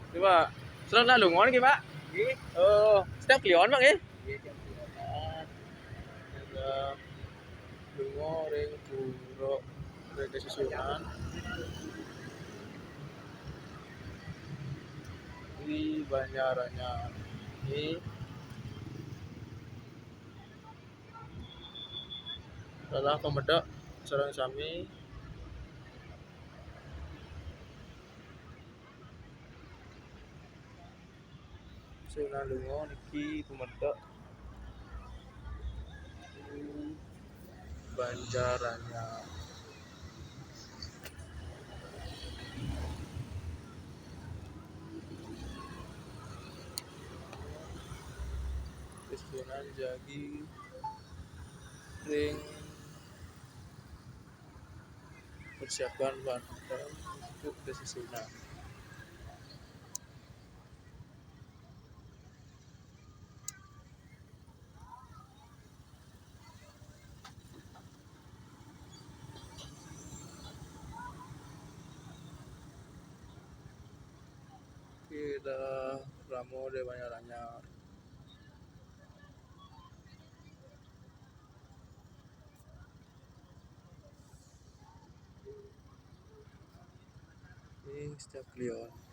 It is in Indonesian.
Coba Selat Nalungon ki, Pak? Nggih. Oh, setiap Kliwon, Pak nggih? Nggih, jam 2. Ah, ada lunga ring pura ring kesusunan di Banjaranyar. Ini adalah pemedak sarang sami Sunan Lunga niki pemedak di Banjaranyar. Kesusunan jadi ring persiapan pada untuk kesusunan. Kita Ramo de Banjaranyar. Ini setiap Kliwon.